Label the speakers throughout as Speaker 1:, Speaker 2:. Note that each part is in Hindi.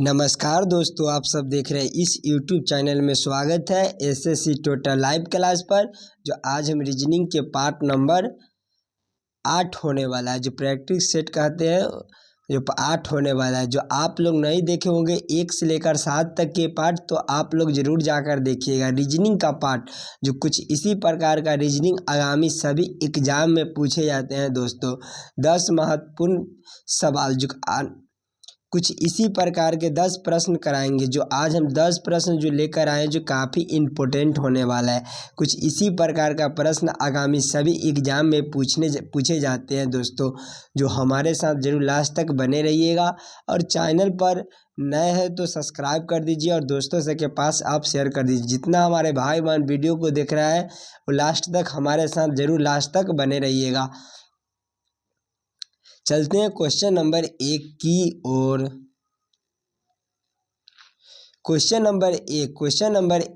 Speaker 1: नमस्कार दोस्तों, आप सब देख रहे हैं इस YouTube चैनल में। स्वागत है एसएससी टोटल लाइव क्लास पर। जो आज हम रीजनिंग के पार्ट नंबर 8 होने वाला है, जो प्रैक्टिस सेट कहते हैं, जो 8 होने वाला है। जो आप लोग नहीं देखे होंगे 1 से लेकर 7 तक के पार्ट, तो आप लोग ज़रूर जाकर देखिएगा। रीजनिंग का पार्ट जो कुछ इसी प्रकार का रीजनिंग आगामी सभी एग्जाम में पूछे जाते हैं दोस्तों। 10 महत्वपूर्ण सवाल जो कुछ इसी प्रकार के 10 प्रश्न कराएंगे। जो आज हम 10 प्रश्न जो लेकर आए, जो काफ़ी इम्पोर्टेंट होने वाला है। कुछ इसी प्रकार का प्रश्न आगामी सभी एग्जाम में पूछे जाते हैं दोस्तों। जो हमारे साथ जरूर लास्ट तक बने रहिएगा। और चैनल पर नए हैं तो सब्सक्राइब कर दीजिए और दोस्तों से के पास आप शेयर कर दीजिए। जितना हमारे भाई बहन वीडियो को देख रहा है वो लास्ट तक हमारे साथ जरूर लास्ट तक बने रहिएगा। चलते हैं क्वेश्चन नंबर 1 की ओर। क्वेश्चन नंबर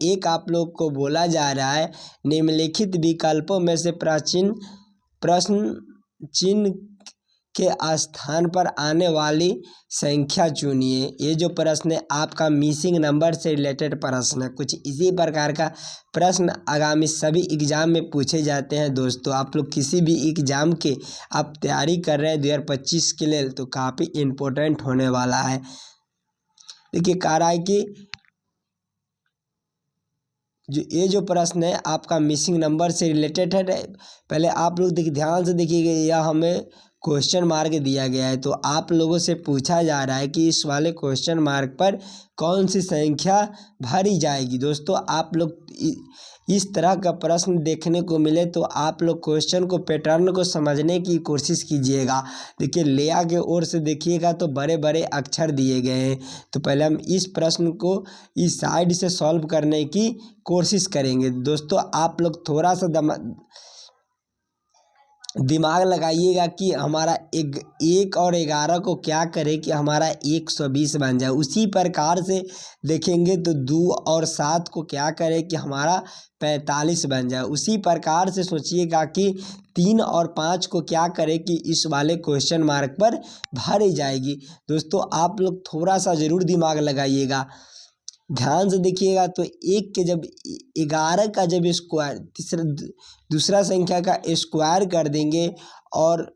Speaker 1: 1 आप लोग को बोला जा रहा है, निम्नलिखित विकल्पों में से प्राचीन प्रश्न चिन्ह के स्थान पर आने वाली संख्या चुनिए। ये जो प्रश्न है आपका मिसिंग नंबर से रिलेटेड प्रश्न है। कुछ इसी प्रकार का प्रश्न आगामी सभी एग्जाम में पूछे जाते हैं दोस्तों। आप लोग किसी भी एग्जाम के आप तैयारी कर रहे हैं 2025 के लिए, तो काफ़ी इम्पोर्टेंट होने वाला है। देखिए कह रहा है कि ये जो प्रश्न है आपका मिसिंग नंबर से रिलेटेड है। पहले आप लोग ध्यान से देखिएगा, यह हमें क्वेश्चन मार्क दिया गया है। तो आप लोगों से पूछा जा रहा है कि इस वाले क्वेश्चन मार्क पर कौन सी संख्या भरी जाएगी। दोस्तों आप लोग इस तरह का प्रश्न देखने को मिले तो आप लोग क्वेश्चन को पैटर्न को समझने की कोशिश कीजिएगा। देखिए लेआ के ओर से देखिएगा तो बड़े बड़े अक्षर दिए गए हैं। तो पहले हम इस प्रश्न को इस साइड से सॉल्व करने की कोशिश करेंगे। दोस्तों आप लोग थोड़ा सा दिमाग लगाइएगा कि हमारा 1 और 11 को क्या करें कि हमारा 120 बन जाए। उसी प्रकार से देखेंगे तो 2 और 7 को क्या करें कि हमारा 45 बन जाए। उसी प्रकार से सोचिएगा कि 3 और 5 को क्या करें कि इस वाले क्वेश्चन मार्क पर भरी जाएगी। दोस्तों आप लोग थोड़ा सा ज़रूर दिमाग लगाइएगा, ध्यान से देखिएगा। तो 1 के जब 11 का जब स्क्वायर दूसरा संख्या का स्क्वायर कर देंगे और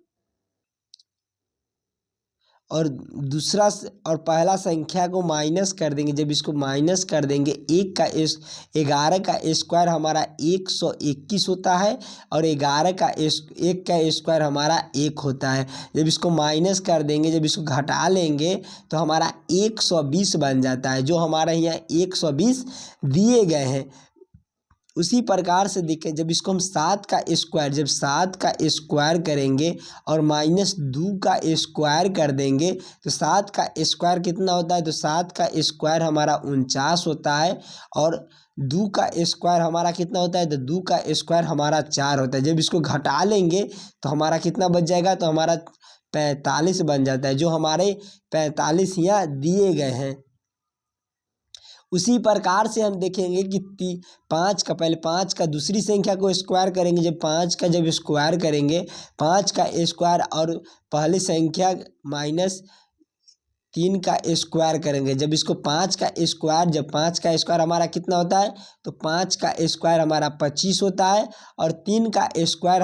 Speaker 1: दूसरा और पहला संख्या को माइनस कर देंगे। जब इसको माइनस कर देंगे 11 का स्क्वायर हमारा 121 होता है और 1 का स्क्वायर हमारा 1 होता है। जब इसको माइनस कर देंगे, जब इसको घटा लेंगे तो हमारा 120 बन जाता है। जो हमारा यहाँ 120 दिए गए हैं। उसी प्रकार से देखें, जब इसको हम 7 का स्क्वायर करेंगे और -2 का स्क्वायर कर देंगे तो 7 का स्क्वायर कितना होता है। तो 7 का स्क्वायर हमारा 49 होता है और 2 का स्क्वायर हमारा कितना होता है। तो 2 का स्क्वायर हमारा 4 होता है। जब इसको घटा लेंगे तो हमारा कितना बच जाएगा। तो हमारा 45 बन जाता है। जो हमारे 45 यहाँ दिए गए हैं। उसी प्रकार से हम देखेंगे कि 5 का दूसरी संख्या को स्क्वायर करेंगे। जब 5 का जब स्क्वायर करेंगे, 5 का स्क्वायर और पहली संख्या -3 का स्क्वायर करेंगे। जब इसको 5 का स्क्वायर हमारा कितना होता है। तो 5 का स्क्वायर हमारा 25 होता है और 3 का स्क्वायर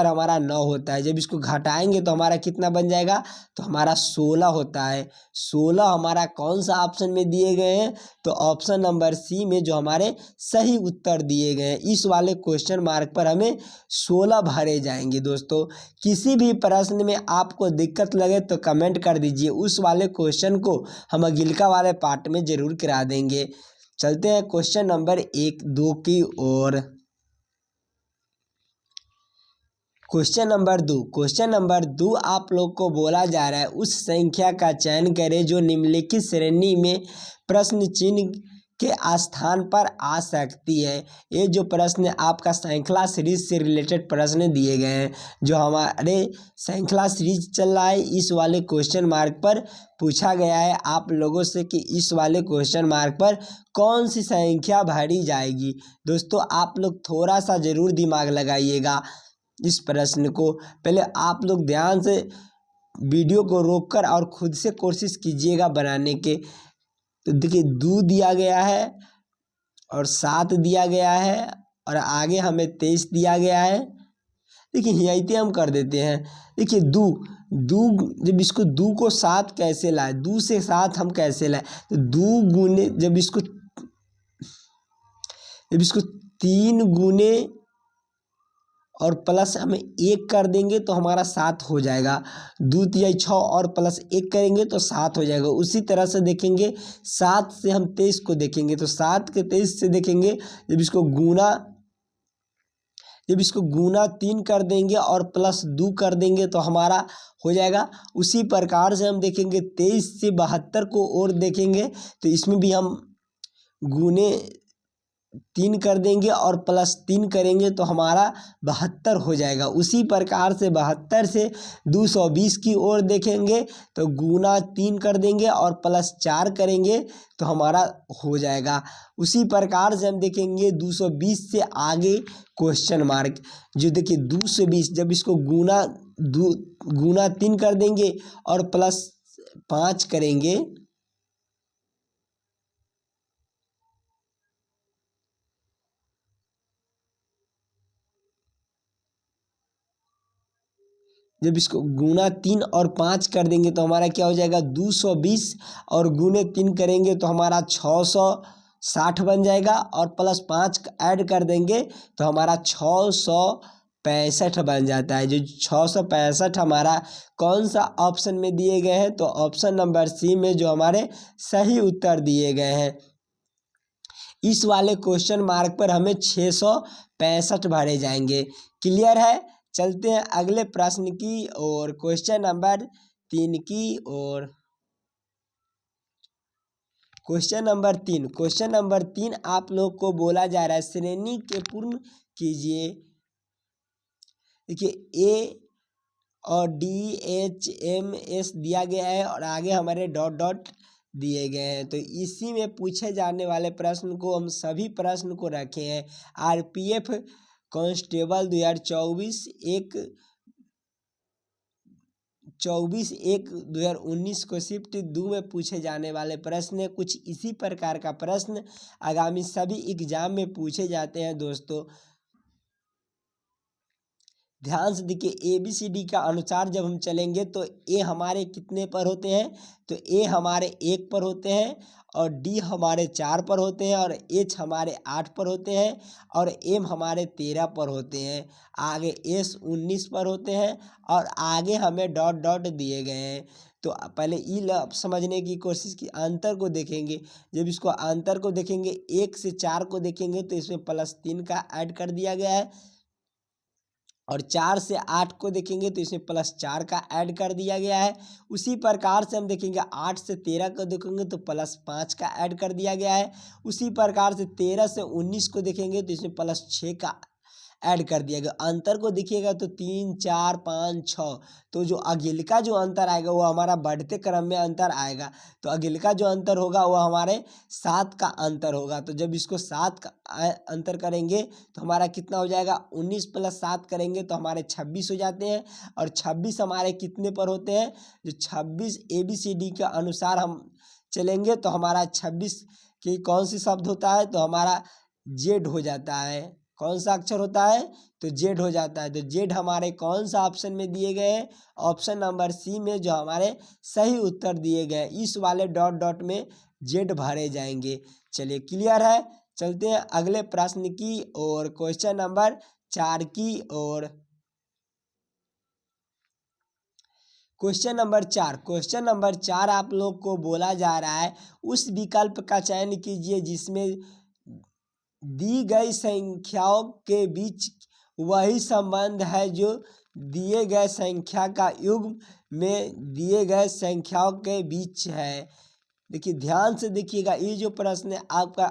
Speaker 1: हमारा 9 होता है। जब इसको घटाएंगे तो हमारा कितना बन जाएगा। तो हमारा 16 होता है। 16 हमारा कौन सा ऑप्शन में दिए गए हैं। तो ऑप्शन नंबर सी में जो हमारे सही उत्तर दिए गए हैं। इस वाले क्वेश्चन मार्क पर हमें 16 भरे जाएंगे। दोस्तों किसी भी प्रश्न में आपको दिक्कत लगे तो कमेंट कर दीजिए, उस वाले क्वेश्चन को हम अगिलका वाले पार्ट में जरूर करा देंगे। चलते हैं क्वेश्चन नंबर 2 की ओर। क्वेश्चन नंबर 2 आप लोग को बोला जा रहा है, उस संख्या का चयन करें जो निम्नलिखित श्रेणी में प्रश्न चिन्ह के स्थान पर आ सकती है। ये जो प्रश्न आपका श्रृंखला सीरीज से रिलेटेड प्रश्न दिए गए हैं। जो हमारे श्रृंखला सीरीज चल रहा है, इस वाले क्वेश्चन मार्क पर पूछा गया है आप लोगों से कि इस वाले क्वेश्चन मार्क पर कौन सी संख्या भरी जाएगी। दोस्तों आप लोग थोड़ा सा ज़रूर दिमाग लगाइएगा। इस प्रश्न को पहले आप लोग ध्यान से वीडियो को रोककर और खुद से कोशिश कीजिएगा बनाने के। तो देखिए 2 दिया गया है और 7 दिया गया है और आगे हमें 23 दिया गया है। देखिए यहीं हम कर देते हैं। देखिए 2 जब इसको 2 को 7 कैसे लाए, 2 से 7 हम कैसे लाए, तो 2 गुने जब इसको 3 गुने और प्लस हमें 1 कर देंगे तो हमारा 7 हो जाएगा। 2 तिया 6 और प्लस 1 करेंगे तो 7 हो जाएगा। उसी तरह से देखेंगे 7 से हम 23 को देखेंगे तो 7 के 23 से देखेंगे जब इसको गुना 3 कर देंगे और प्लस 2 कर देंगे तो हमारा हो जाएगा। उसी प्रकार से हम देखेंगे 23 से 72 को और देखेंगे तो इसमें भी हम गुने 3 कर देंगे और प्लस 3 करेंगे तो हमारा 72 हो जाएगा। उसी प्रकार से 72 से 220 की ओर देखेंगे तो गुना 3 कर देंगे और प्लस 4 करेंगे तो हमारा हो जाएगा। उसी प्रकार से हम देखेंगे 220 से आगे क्वेश्चन मार्क, जो देखिए 220 जब इसको गुना 3 कर देंगे और प्लस 5 करेंगे जब इसको गुना 3 और 5 कर देंगे तो हमारा क्या हो जाएगा 220 और गुने 3 करेंगे तो हमारा 660 बन जाएगा और प्लस 5 ऐड कर देंगे तो हमारा 665 बन जाता है। जो 665 हमारा कौन सा ऑप्शन में दिए गए हैं, तो ऑप्शन नंबर सी में जो हमारे सही उत्तर दिए गए हैं। इस वाले क्वेश्चन मार्क पर हमें 665 भरे जाएंगे। क्लियर है। चलते हैं अगले प्रश्न की और क्वेश्चन नंबर 3 की ओर। क्वेश्चन नंबर 3 आप लोग को बोला जा रहा है श्रेणी के पूर्ण कीजिए। देखिए ए और DHMS दिया गया है और आगे हमारे डॉट डॉट दिए गए हैं। तो इसी में पूछे जाने वाले प्रश्न को हम सभी प्रश्न को रखे हैं। RPF कांस्टेबल 2024-1/2019 को शिफ्ट 2 में पूछे जाने वाले प्रश्न है। कुछ इसी प्रकार का प्रश्न आगामी सभी एग्जाम में पूछे जाते हैं दोस्तों। ध्यान से देखिए ABCD का अनुसार जब हम चलेंगे तो ए हमारे कितने पर होते हैं, तो ए हमारे 1 पर होते हैं और डी हमारे 4 पर होते हैं और एच हमारे 8 पर होते हैं और एम हमारे 13 पर होते हैं। आगे एस 19 पर होते हैं और आगे हमें डॉट डॉट दिए गए हैं। तो पहले ई समझने की कोशिश की, अंतर को देखेंगे। जब इसको अंतर को देखेंगे 1 से 4 को देखेंगे तो इसमें +3 का ऐड कर दिया गया है और 4 से 8 को देखेंगे तो इसमें +4 का ऐड कर दिया गया है। उसी प्रकार से हम देखेंगे 8 से 13 को देखेंगे तो +5 का ऐड कर दिया गया है। उसी प्रकार से 13 से 19 को देखेंगे तो इसमें +6 का ऐड कर दिया गया। अंतर को देखिएगा तो 3, 4, 5, 6, तो जो अगिल का जो अंतर आएगा वो हमारा बढ़ते क्रम में अंतर आएगा। तो अगिल का जो अंतर होगा वो हमारे 7 का अंतर होगा। तो जब इसको 7 का अंतर करेंगे तो हमारा कितना हो जाएगा, 19 + 7 करेंगे तो हमारे 26 हो जाते हैं। और 26 हमारे कितने पर होते हैं, जो 26 ABCD के अनुसार हम चलेंगे तो हमारा 26 की कौन सी शब्द होता है, तो हमारा जेड हो जाता है। कौन सा अक्षर होता है, तो जेड हो जाता है। तो जेड हमारे कौन सा ऑप्शन में दिए गए हैं, ऑप्शन नंबर सी में जो हमारे सही उत्तर दिए गए हैं। इस वाले डॉट डॉट में जेड भरे जाएंगे। चलिए क्लियर है। चलते हैं अगले प्रश्न की और क्वेश्चन नंबर 4 की ओर। क्वेश्चन नंबर 4 आप लोग को बोला जा रहा है उस विकल्प का चयन कीजिए जिसमें दी गई संख्याओं के बीच वही संबंध है जो दिए गए संख्या का युग्म में दिए गए संख्याओं के बीच है। देखिए ध्यान से देखिएगा, ये जो प्रश्न है आपका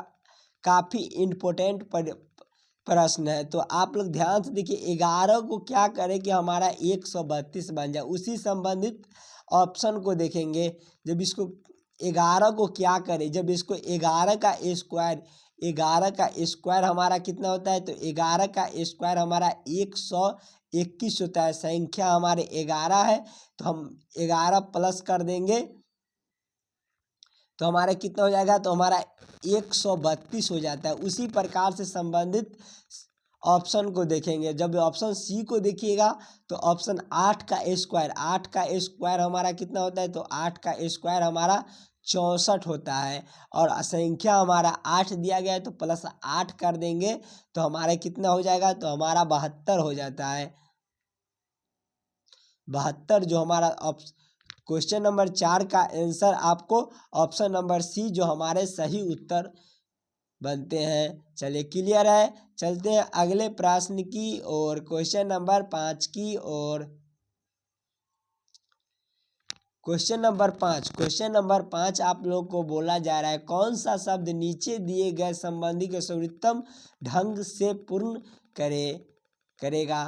Speaker 1: काफ़ी इम्पोर्टेंट प्रश्न है। तो आप लोग ध्यान से देखिए, 11 को क्या करें कि हमारा 132 बन जाए। उसी संबंधित ऑप्शन को देखेंगे। जब इसको 11 को क्या करें, जब इसको 11 का स्क्वायर हमारा कितना होता है, तो 11 का स्क्वायर हमारा 21 होता है। संख्या हमारे 11 है तो हम 11 प्लस कर देंगे तो हमारा कितना हो जाएगा, तो हमारा 132 हो जाता है। उसी प्रकार से संबंधित ऑप्शन को देखेंगे। जब ऑप्शन सी को देखिएगा तो ऑप्शन 8 का स्क्वायर, 8 का स्क्वायर हमारा कितना होता है, तो 8 का स्क्वायर हमारा 64 होता है। और संख्या हमारा 8 दिया गया है तो प्लस 8 कर देंगे तो हमारा कितना हो जाएगा, तो हमारा 72 हो जाता है। 72 जो हमारा क्वेश्चन नंबर 4 का आंसर आपको ऑप्शन नंबर सी जो हमारे सही उत्तर बनते हैं। चलिए क्लियर है। चलते हैं अगले प्रश्न की और क्वेश्चन नंबर 5 की और। क्वेश्चन नंबर 5 आप लोग को बोला जा रहा है, कौन सा शब्द नीचे दिए गए संबंधी के सर्वोत्तम ढंग से पूर्ण करेगा।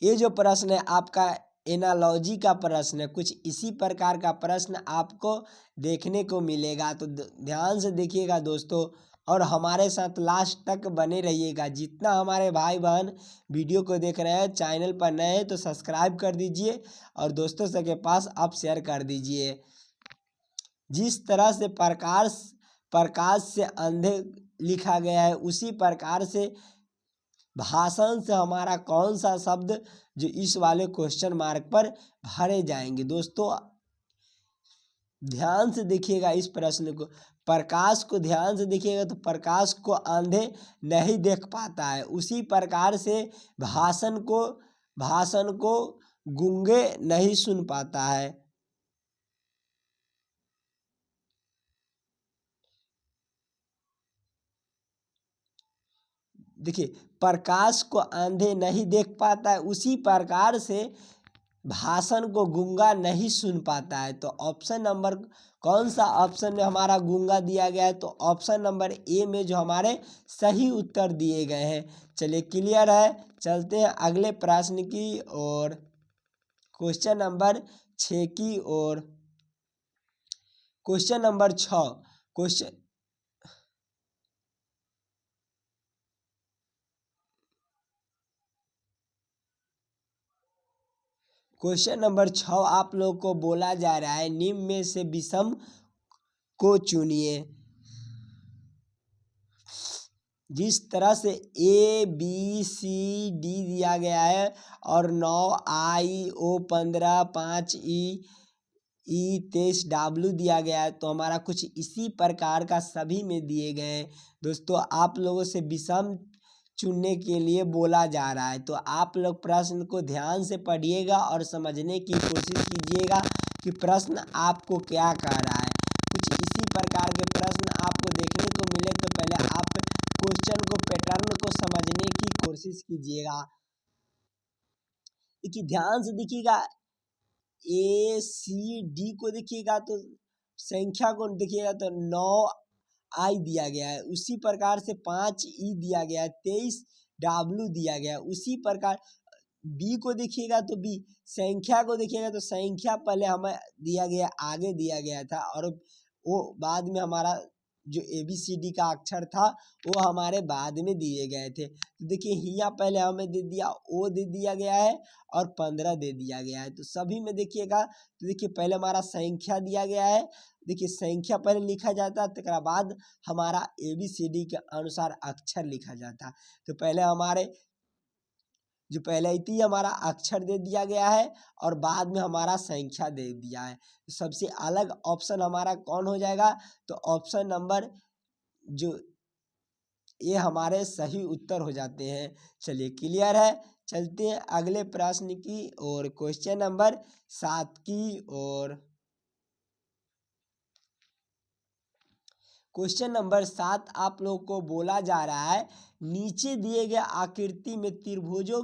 Speaker 1: ये जो प्रश्न है आपका एनालॉजी का प्रश्न है। कुछ इसी प्रकार का प्रश्न आपको देखने को मिलेगा, तो ध्यान से देखिएगा दोस्तों और हमारे साथ लास्ट तक बने रहिएगा। जितना हमारे भाई बहन वीडियो को देख रहे हैं, चैनल पर नए हैं तो सब्सक्राइब कर दीजिए और दोस्तों से के पास आप शेयर कर दीजिए। जिस तरह से प्रकाश से अंधे लिखा गया है, उसी प्रकार से भाषण से हमारा कौन सा शब्द जो इस वाले क्वेश्चन मार्क पर भरे जाएंगे। दोस्तों ध्यान से देखिएगा इस प्रश्न को। प्रकाश को ध्यान से देखिएगा तो प्रकाश को अंधे नहीं देख पाता है, उसी प्रकार से भाषण को गूंगे नहीं सुन पाता है। देखिए प्रकाश को अंधे नहीं देख पाता है, उसी प्रकार से भाषण को गूंगा नहीं सुन पाता है। तो ऑप्शन नंबर कौन सा ऑप्शन में हमारा गूंगा दिया गया है, तो ऑप्शन नंबर ए में जो हमारे सही उत्तर दिए गए हैं। चलिए क्लियर है। चलते हैं अगले प्रश्न की और क्वेश्चन नंबर 6 की और। क्वेश्चन नंबर 6 क्वेश्चन नंबर 6 आप लोग को बोला जा रहा है, निम्न में से विषम को चुनिए। जिस तरह से ए बी सी डी दिया गया है और 9 आई ओ 15 5 ई 23 डब्ल्यू दिया गया है, तो हमारा कुछ इसी प्रकार का सभी में दिए गए हैं। दोस्तों आप लोगों से विषम चुनने के लिए बोला जा रहा है, तो आप लोग प्रश्न को ध्यान से पढ़िएगा और समझने की कोशिश कीजिएगा कि प्रश्न आपको क्या कह रहा है। कुछ इसी प्रकार के प्रश्न आपको देखने को मिले तो पहले आप क्वेश्चन को पैटर्न को समझने की कोशिश कीजिएगा। देखिए ध्यान से देखिएगा, ए सी डी को देखिएगा तो संख्या को देखिएगा तो 9 आई दिया गया है, उसी प्रकार से 5 ई दिया गया है, 23 डब्ल्यू दिया गया है। उसी प्रकार बी को देखिएगा तो बी संख्या को देखिएगा तो संख्या पहले हमें दिया गया, आगे दिया गया था और वो बाद में हमारा जो ए बी सी डी का अक्षर था वो हमारे बाद में दिए गए थे। तो देखिए यहाँ पहले हमें दे दिया, ओ दे दिया गया है और 15 दे दिया गया है। तो सभी में देखिएगा तो देखिए पहले हमारा संख्या दिया गया है। देखिए संख्या पहले लिखा जाता है, तक बाद हमारा ए बी सी डी के अनुसार अक्षर लिखा जाता। तो पहले हमारे जो पहले ही हमारा अक्षर दे दिया गया है और बाद में हमारा संख्या दे दिया है। तो सबसे अलग ऑप्शन हमारा कौन हो जाएगा, तो ऑप्शन नंबर जो ये हमारे सही उत्तर हो जाते हैं। चलिए क्लियर है। चलते हैं अगले प्रश्न की और क्वेश्चन नंबर 7 की और। क्वेश्चन नंबर 7 आप लोग को बोला जा रहा है, नीचे दिए गए आकृति में त्रिभुजों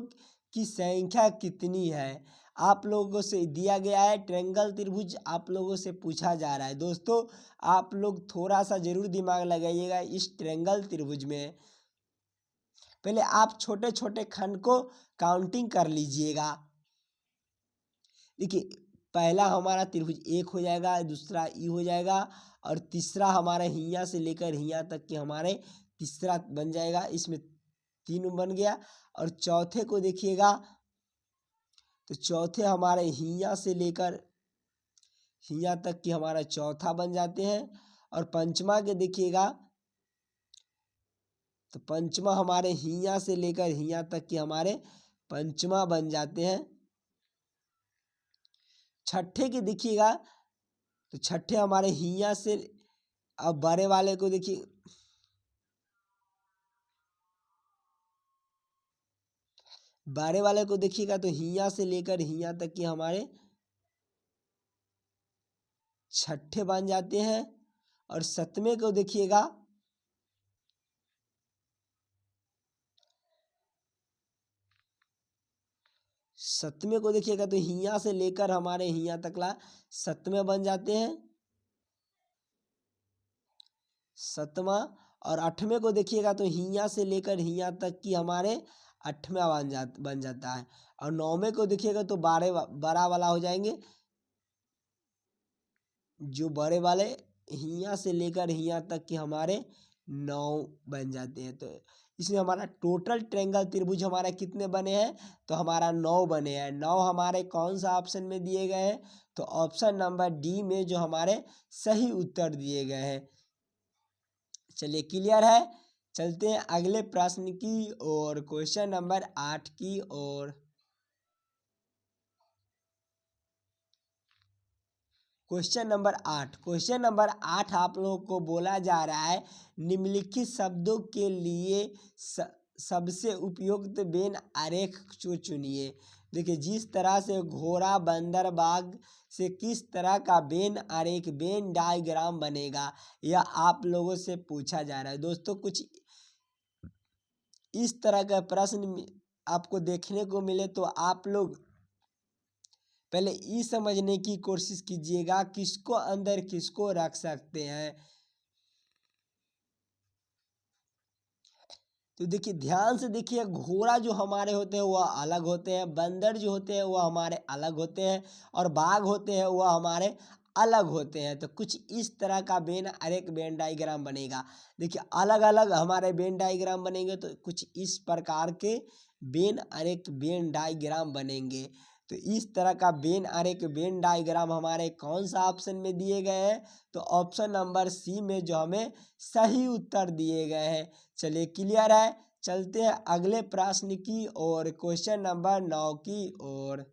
Speaker 1: की संख्या कितनी है। आप लोगों से दिया गया है ट्रायंगल त्रिभुज, आप लोगों से पूछा जा रहा है। दोस्तों आप लोग थोड़ा सा जरूर दिमाग लगाइएगा इस ट्रायंगल त्रिभुज में। पहले आप छोटे छोटे खंड को काउंटिंग कर लीजिएगा। देखिए पहला हमारा त्रिभुज 1 हो जाएगा, दूसरा ई हो जाएगा और तीसरा हमारा हियाँ से लेकर हियाँ तक के हमारे तीसरा बन जाएगा। इसमें 3 बन गया। और चौथे को देखिएगा तो चौथे हमारे हियाँ से लेकर हियाँ तक की हमारा चौथा बन जाते हैं। और पंचमा के देखिएगा तो पंचमा हमारे हियाँ से लेकर हियाँ तक की हमारे पंचमा बन जाते हैं। छठे के देखिएगा तो छठे हमारे हियाँ से, अब बड़े वाले को देखिए, बड़े वाले को देखिएगा तो हियाँ से लेकर हियाँ तक की हमारे छठे बन जाते हैं। और सतवें को देखिएगा सतवें को देखिएगा तो हियाँ से लेकर हमारे हियाँ तक ला सतवें बन जाते हैं, सतवां। और आठवें को देखिएगा तो हियाँ से लेकर हियाँ तक की हमारे आठवां बन जाता है। और नौवें को देखिएगा तो बड़ा वाला हो जाएंगे, जो बड़े वाले हियाँ से लेकर हियाँ तक के हमारे 9 बन जाते हैं। तो इसमें हमारा टोटल ट्रायंगल त्रिभुज हमारा कितने बने हैं, तो हमारा 9 बने हैं। 9 हमारे कौन सा ऑप्शन में दिए गए हैं, तो ऑप्शन नंबर डी में जो हमारे सही उत्तर दिए गए हैं। चलिए क्लियर है। चलते हैं अगले प्रश्न की ओर, क्वेश्चन नंबर 8 की ओर। क्वेश्चन नंबर 8 आप लोगों को बोला जा रहा है निम्नलिखित शब्दों के लिए सबसे उपयुक्त वेन आरेख को चुनिए। देखिए, जिस तरह से घोड़ा बंदर बाघ से किस तरह का वेन आरेख वेन डायग्राम बनेगा, यह आप लोगों से पूछा जा रहा है। दोस्तों, कुछ इस तरह का प्रश्न आपको देखने को मिले तो आप लोग पहले ये समझने की कोशिश कीजिएगा किसको अंदर किसको रख सकते हैं। तो देखिए, ध्यान से देखिए, घोड़ा जो हमारे होते हैं वह अलग होते हैं, बंदर जो होते हैं वह हमारे अलग होते हैं, और बाघ होते हैं वह हमारे अलग होते हैं। तो कुछ इस तरह का वेन डायग्राम बनेगा। देखिए, अलग अलग हमारे वेन डायग्राम बनेंगे तो कुछ इस प्रकार के वेन डायग्राम बनेंगे। तो इस तरह का वेन डायग्राम हमारे कौन सा ऑप्शन में दिए गए हैं, तो ऑप्शन नंबर सी में जो हमें सही उत्तर दिए गए हैं। चलिए क्लियर है। चलते हैं अगले प्रश्न की ओर, क्वेश्चन नंबर 9 की ओर।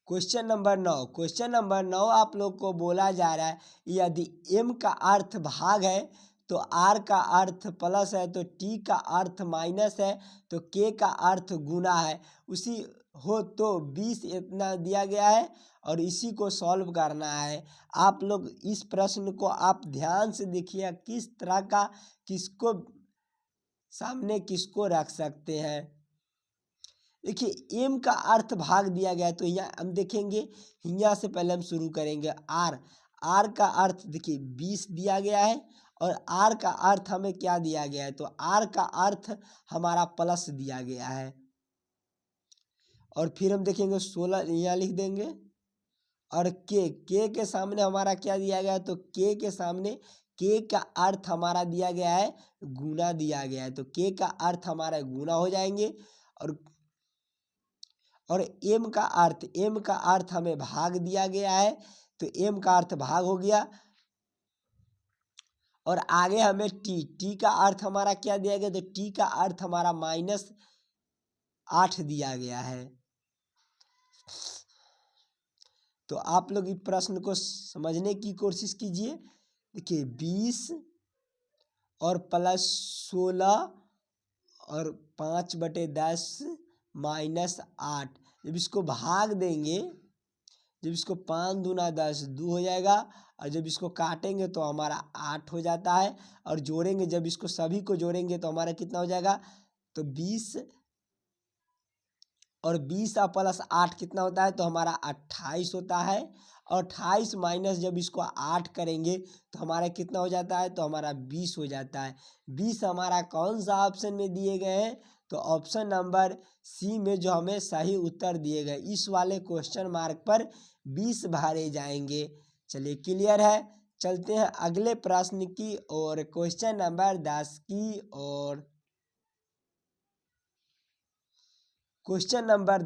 Speaker 1: क्वेश्चन नंबर 9 आप लोग को बोला जा रहा है यदि m का अर्थ भाग है तो r का अर्थ प्लस है, तो t का अर्थ माइनस है, तो k का अर्थ गुना है, उसी हो तो 20 इतना दिया गया है और इसी को सॉल्व करना है। आप लोग इस प्रश्न को आप ध्यान से देखिए किस तरह का किसको सामने किसको रख सकते हैं। देखिए, एम का अर्थ भाग दिया गया है तो यहाँ हम देखेंगे, यहाँ से पहले हम शुरू करेंगे। आर का अर्थ देखिए 20 दिया गया है और आर का अर्थ हमें क्या दिया गया है, तो आर का अर्थ हमारा प्लस दिया गया है। और फिर हम देखेंगे 16 यहाँ लिख देंगे। और के सामने हमारा क्या दिया गया है, तो के सामने के का अर्थ हमारा दिया गया है गुना दिया गया है, तो के का अर्थ हमारा गुना हो जाएंगे। और एम का अर्थ हमें भाग दिया गया है, तो एम का अर्थ भाग हो गया। और आगे हमें टी का अर्थ हमारा क्या दिया गया, तो टी का अर्थ हमारा -8 दिया गया है। तो आप लोग इस प्रश्न को समझने की कोशिश कीजिए। देखिए, 20 और प्लस 16 और 5/10 -8, जब इसको भाग देंगे, जब इसको 5 दूना 10 2 हो जाएगा, और जब इसको काटेंगे तो हमारा 8 हो जाता है, और जोड़ेंगे जब इसको सभी को जोड़ेंगे तो हमारा कितना हो जाएगा, तो 20 और 20 और प्लस 8 कितना होता है, तो हमारा 28 होता है। और 28 माइनस जब इसको 8 करेंगे तो हमारा कितना हो जाता है, तो हमारा 20 हो जाता है। 20 हमारा कौन सा ऑप्शन में दिए गए हैं, तो ऑप्शन नंबर सी में जो हमें सही उत्तर दिए गए, इस वाले क्वेश्चन मार्क पर 20 भरे जाएंगे। चलिए क्लियर है। चलते हैं अगले प्रश्न की और क्वेश्चन नंबर 10 की और क्वेश्चन नंबर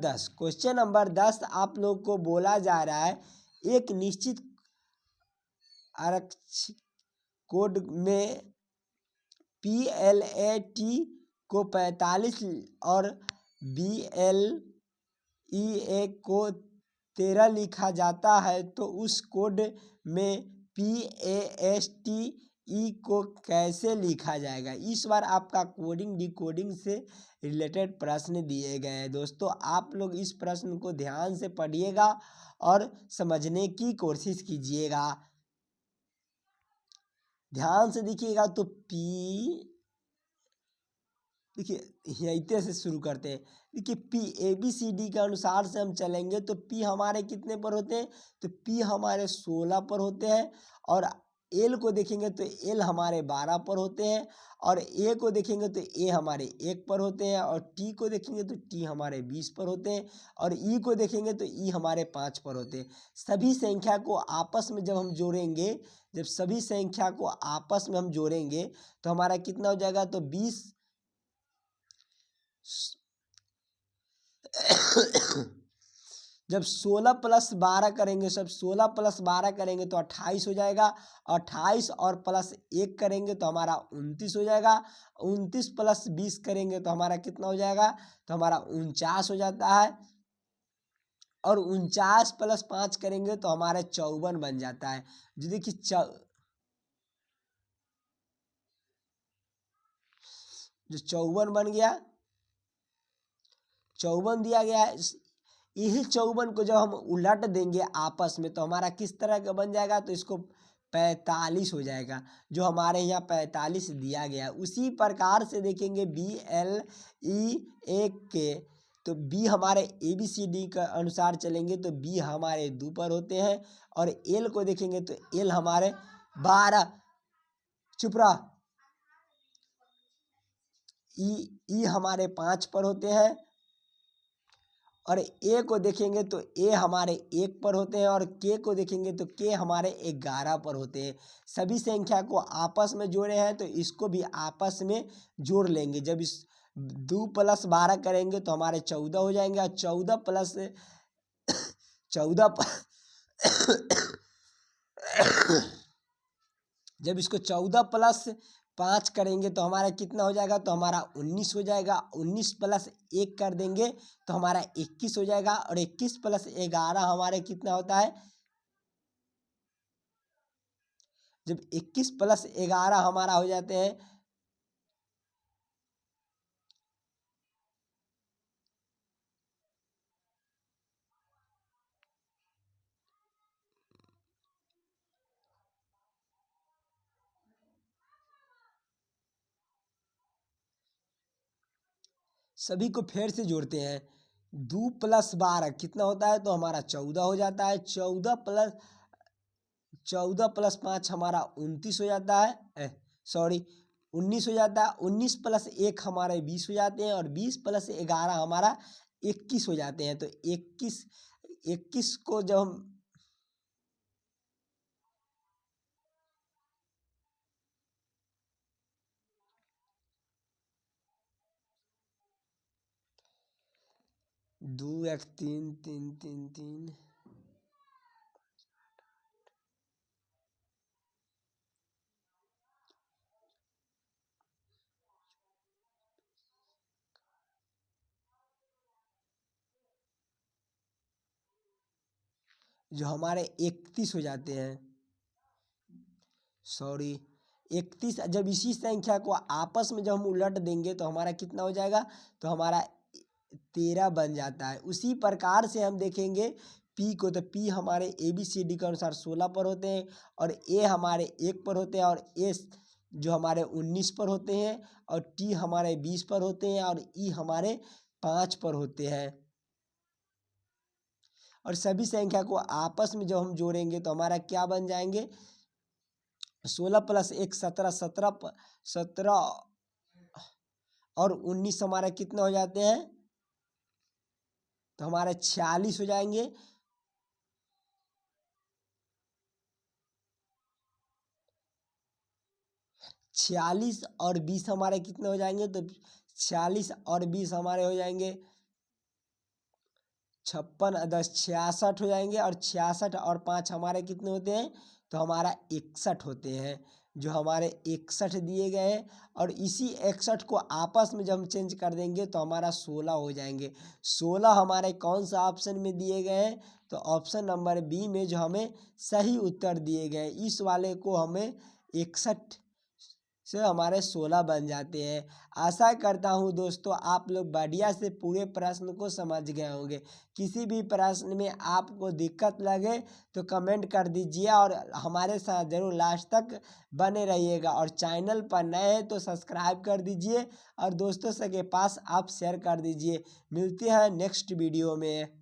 Speaker 1: 10 आप लोग को बोला जा रहा है एक निश्चित आरक्षित कोड में PLAT को 45 और BLEA को 13 लिखा जाता है तो उस कोड में PASTE को कैसे लिखा जाएगा। इस बार आपका कोडिंग डिकोडिंग से रिलेटेड प्रश्न दिए गए हैं। दोस्तों आप लोग इस प्रश्न को ध्यान से पढ़िएगा और समझने की कोशिश कीजिएगा। ध्यान से देखिएगा तो देखिए इतने से शुरू करते हैं। देखिए PABCD के अनुसार से हम चलेंगे तो P हमारे कितने पर होते हैं, तो P हमारे 16 पर होते हैं और L को देखेंगे तो L हमारे 12 पर होते हैं और A को देखेंगे तो A हमारे 1 पर होते हैं और T को देखेंगे तो T हमारे 20 पर होते हैं और E को देखेंगे तो E हमारे 5 पर होते हैं। सभी संख्या को आपस में जब हम जोड़ेंगे, जब सभी संख्या को आपस में हम जोड़ेंगे तो हमारा कितना हो जाएगा, तो 20 जब 16 + 12 करेंगे, सब 16 + 12 करेंगे तो 28 हो जाएगा। 28 और प्लस 1 करेंगे तो हमारा 29 हो जाएगा। 29 + 20 करेंगे तो हमारा कितना हो जाएगा, तो हमारा 49 हो जाता है और 49 + 5 करेंगे तो हमारे 54 बन जाता है। जो देखिए जो 54 बन गया, 54 दिया गया है। यही 54 को जब हम उलट देंगे आपस में तो हमारा किस तरह का बन जाएगा, तो इसको 45 हो जाएगा। जो हमारे यहाँ 45 दिया गया उसी प्रकार से देखेंगे BLEA के, तो B हमारे ABCD के अनुसार चलेंगे तो B हमारे 2 पर होते हैं और L को देखेंगे तो L हमारे 12, चुप रहा, E हमारे 5 पर होते हैं और A को देखेंगे तो A हमारे 1 पर होते हैं और K को देखेंगे तो K हमारे 11 पर होते हैं। सभी संख्या को आपस में जोड़े हैं तो इसको भी आपस में जोड़ लेंगे। जब इस 2 + 12 करेंगे तो हमारे 14 हो जाएंगे और 14 + 14 जब इसको 14 + 5 करेंगे तो हमारा कितना हो जाएगा, तो हमारा 19 हो जाएगा। 19 + 1 कर देंगे तो हमारा 21 हो जाएगा और 21 + 11 हमारे कितना होता है, जब 21 + 11 हमारा हो जाते हैं सभी को फिर से जोड़ते हैं। 2 + 12 कितना होता है, तो हमारा 14 हो जाता है। 14 + 5 हमारा 29 हो जाता है, सॉरी 19 हो जाता है। 19 + 1 हमारे 20 हो जाते हैं और 20 + 11 हमारा 21 हो जाते हैं। तो 21 को जब हम 2 1 3 3 3 3 जो हमारे 31 हो जाते हैं, सॉरी 31। जब इसी संख्या को आपस में जब हम उलट देंगे तो हमारा कितना हो जाएगा, तो हमारा 13 बन जाता है। उसी प्रकार से हम देखेंगे P को, तो P हमारे ABCD के अनुसार 16 पर होते हैं और A हमारे 1 पर होते हैं और S जो हमारे 19 पर होते हैं और T हमारे 20 पर होते हैं और E हमारे 5 पर होते हैं। और सभी संख्या को आपस में जब हम जोड़ेंगे तो हमारा क्या बन जाएंगे, 16 + 1 17, 17 और 19 हमारा कितना हो जाते हैं, तो हमारे 46 हो जाएंगे। 46 और 20 हमारे कितने हो जाएंगे, तो 46 और 20 हमारे हो जाएंगे 56 10 66 हो जाएंगे, और 66 और 5 हमारे कितने होते हैं, तो हमारा 61 होते हैं, जो हमारे 61 दिए गए हैं। और इसी 61 को आपस में जब हम चेंज कर देंगे तो हमारा 16 हो जाएंगे। 16 हमारे कौन सा ऑप्शन में दिए गए हैं, तो ऑप्शन नंबर बी में जो हमें सही उत्तर दिए गए, इस वाले को हमें 61 से हमारे 16 बन जाते हैं। आशा करता हूँ दोस्तों आप लोग बढ़िया से पूरे प्रश्न को समझ गए होंगे। किसी भी प्रश्न में आपको दिक्कत लगे तो कमेंट कर दीजिए, और हमारे साथ ज़रूर लास्ट तक बने रहिएगा। और चैनल पर नए हैं तो सब्सक्राइब कर दीजिए, और दोस्तों के पास आप शेयर कर दीजिए। मिलते हैं नेक्स्ट वीडियो में।